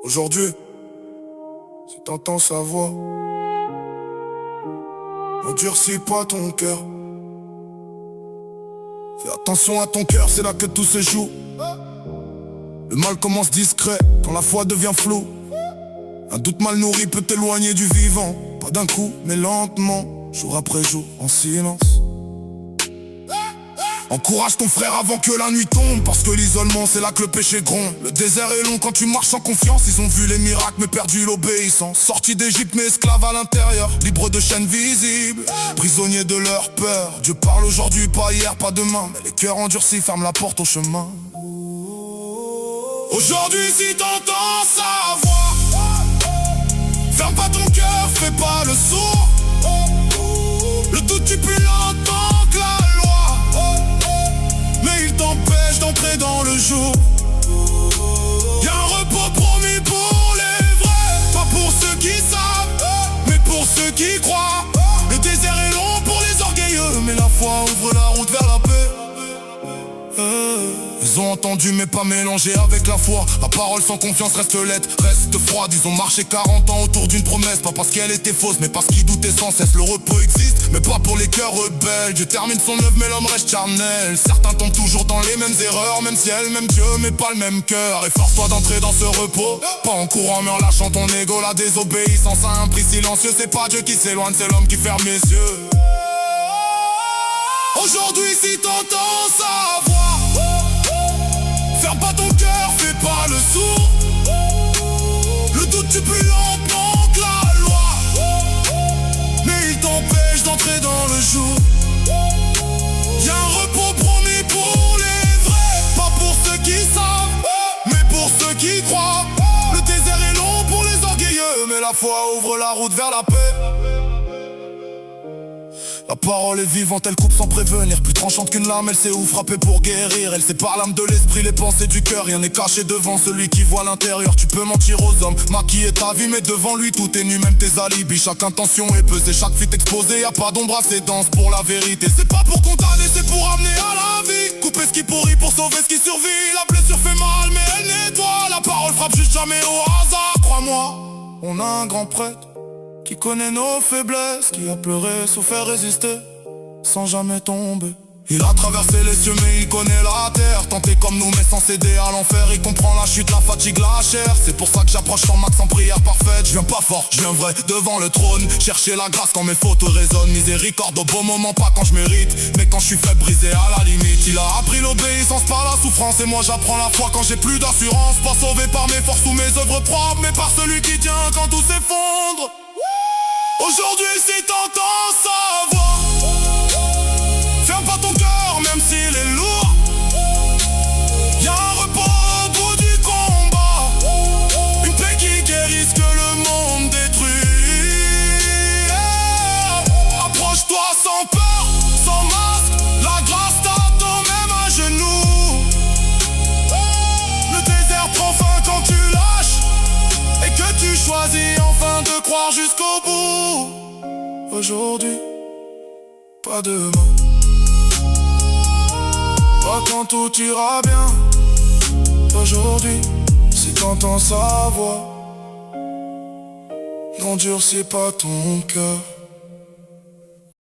Aujourd'hui, si t'entends sa voix, n'endurcis pas ton cœur. Fais attention à ton cœur, c'est là que tout se joue. Le mal commence discret, quand la foi devient floue. Un doute mal nourri peut t'éloigner du vivant. Pas d'un coup, mais lentement, jour après jour, en silence. Encourage ton frère avant que la nuit tombe, parce que l'isolement c'est là que le péché gronde. Le désert est long quand tu marches en confiance. Ils ont vu les miracles mais perdu l'obéissance. Sortis d'Égypte mais esclaves à l'intérieur, libres de chaînes visibles, prisonniers de leur peur. Dieu parle aujourd'hui, pas hier, pas demain, mais les cœurs endurcis ferment la porte au chemin. Aujourd'hui si t'entends sa voix, ferme pas ton cœur, fais pas le sourd. Le doute tu plus l'entends que la loi, mais il t'empêche d'entrer dans le jour. Y'a un repos promis pour les vrais, pas pour ceux qui savent, mais pour ceux qui croient. Le désert est long pour les orgueilleux, mais la foi ouvre la route vers la paix. Ils ont entendu mais pas mélangé avec la foi. La parole sans confiance reste laide, reste froide. Ils ont marché 40 ans autour d'une promesse, pas parce qu'elle était fausse, mais parce qu'ils doutaient sans cesse. Le repos existe, mais pas pour les cœurs rebelles. Dieu termine son œuvre mais l'homme reste charnel. Certains tombent toujours dans les mêmes erreurs, même ciel, même Dieu, mais pas le même cœur. Efforce-toi d'entrer dans ce repos, pas en courant mais en lâchant ton ego. La désobéissance à un prix silencieux, c'est pas Dieu qui s'éloigne, c'est l'homme qui ferme les yeux. Aujourd'hui si t'entends sa voix, ferme pas ton cœur, fais pas le sourd. Le doute tu plus l'entends que la loi, mais il t'empêche d'entrer dans le jour. Y'a un repos promis pour les vrais, pas pour ceux qui savent, mais pour ceux qui croient. Le désert est long pour les orgueilleux, mais la foi ouvre la route vers la paix. La parole est vivante, elle coupe sans prévenir. Plus tranchante qu'une lame, elle sait où frapper pour guérir. Elle sépare l'âme de l'esprit, les pensées du cœur. Rien n'est caché devant celui qui voit l'intérieur. Tu peux mentir aux hommes, maquiller ta vie, mais devant lui tout est nu, même tes alibis. Chaque intention est pesée, chaque fuite exposée. Y'a pas d'ombre assez dense pour la vérité. C'est pas pour condamner, c'est pour amener à la vie. Couper ce qui pourrit pour sauver ce qui survit. La blessure fait mal, mais elle nettoie. La parole frappe juste jamais au hasard. Crois-moi, on a un grand prêtre qui connaît nos faiblesses, qui a pleuré, souffert, résisté, sans jamais tomber. Il a traversé les cieux mais il connaît la terre. Tenté comme nous mais sans céder à l'enfer. Il comprend la chute, la fatigue, la chair. C'est pour ça que j'approche sans max en prière parfaite. Je viens pas fort, je viens vrai devant le trône. Chercher la grâce quand mes fautes résonnent. Miséricorde au bon moment, pas quand je mérite, mais quand je suis faible, brisé à la limite. Il a appris l'obéissance par la souffrance, et moi j'apprends la foi quand j'ai plus d'assurance. Pas sauvé par mes forces ou mes œuvres propres, mais par celui qui tient quand tout s'effondre. Aujourd'hui si t'entends sa voix, ferme pas ton cœur même s'il est lourd. Y'a un repos au bout du combat, une paix qui guérit ce que le monde détruit. Approche-toi sans peur, sans masque, la grâce t'attend même à genoux. Le désert prend fin quand tu lâches, et que tu choisis enfin de croire jusqu'au bout. Aujourd'hui, pas demain, pas quand tout ira bien. Aujourd'hui, si t'entends sa voix, n'endurcis pas ton cœur.